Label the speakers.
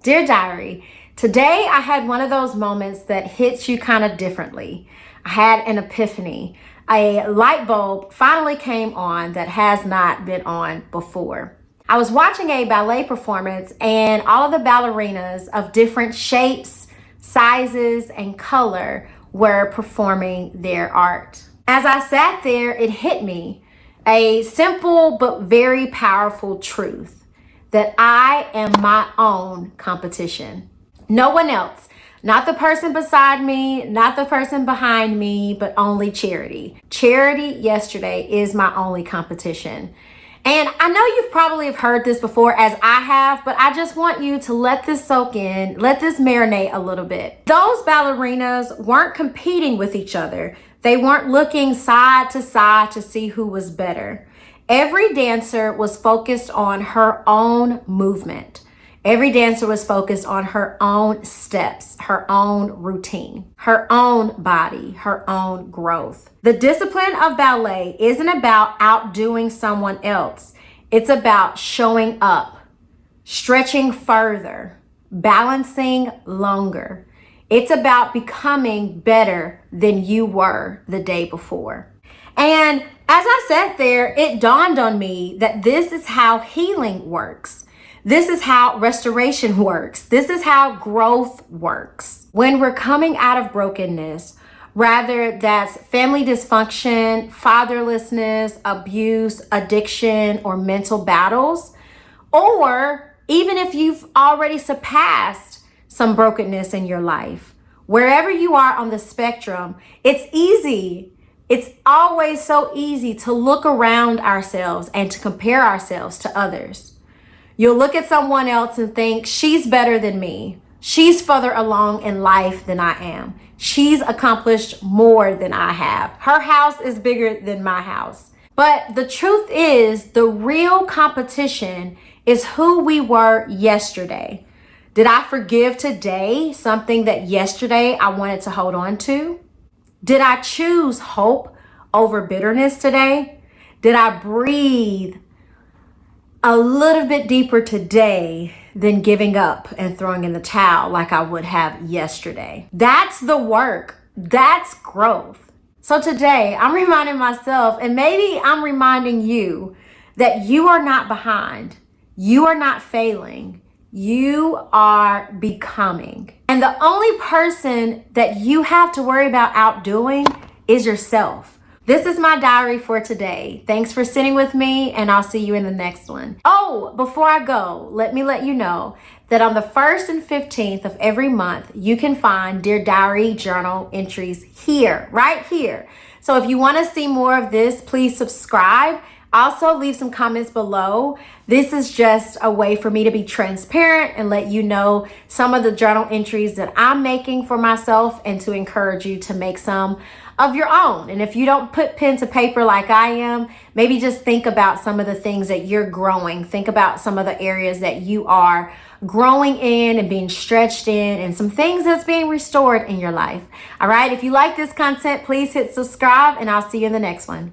Speaker 1: Dear Diary, today I had one of those moments that hits you kind of differently. I had an epiphany. A light bulb finally came on that has not been on before. I was watching a ballet performance and all of the ballerinas of different shapes, sizes, and color were performing their art. As I sat there, it hit me a simple but very powerful truth that I am my own competition. No one else, not the person beside me, not the person behind me, but only Charity. Charity yesterday is my only competition. And I know you've probably have heard this before as I have, but I just want you to let this soak in, let this marinate a little bit. Those ballerinas weren't competing with each other. They weren't looking side to see who was better. Every dancer was focused on her own movement. Every dancer was focused on her own steps, her own routine, her own body, her own growth. The discipline of ballet isn't about outdoing someone else. It's about showing up, stretching further, balancing longer. It's about becoming better than you were the day before. And as I sat there, it dawned on me that this is how healing works. This is how restoration works. This is how growth works. When we're coming out of brokenness, rather that's family dysfunction, fatherlessness, abuse, addiction, or mental battles, or even if you've already surpassed some brokenness in your life, wherever you are on the spectrum, it's easy. It's always so easy to look around ourselves and to compare ourselves to others. You'll look at someone else and think, she's better than me. She's further along in life than I am. She's accomplished more than I have. Her house is bigger than my house. But the truth is, the real competition is who we were yesterday. Did I forgive today something that yesterday I wanted to hold on to? Did I choose hope over bitterness today? Did I breathe a little bit deeper today than giving up and throwing in the towel like I would have yesterday? That's the work. That's growth. So today I'm reminding myself, and maybe I'm reminding you, that you are not behind. You are not failing. You are becoming. And the only person that you have to worry about outdoing is yourself. This is my diary for today. Thanks for sitting with me, and I'll see you in the next one. Oh, before I go, let me let you know that on the 1st and 15th of every month, you can find Dear Diary journal entries here, right here. So if you want to see more of this, please subscribe. Also, leave some comments below. This is just a way for me to be transparent and let you know some of the journal entries that I'm making for myself, and to encourage you to make some of your own. And if you don't put pen to paper like I am, maybe just think about some of the things that you're growing. Think about some of the areas that you are growing in and being stretched in, and some things that's being restored in your life. All right, if you like this content, please hit subscribe, and I'll see you in the next one.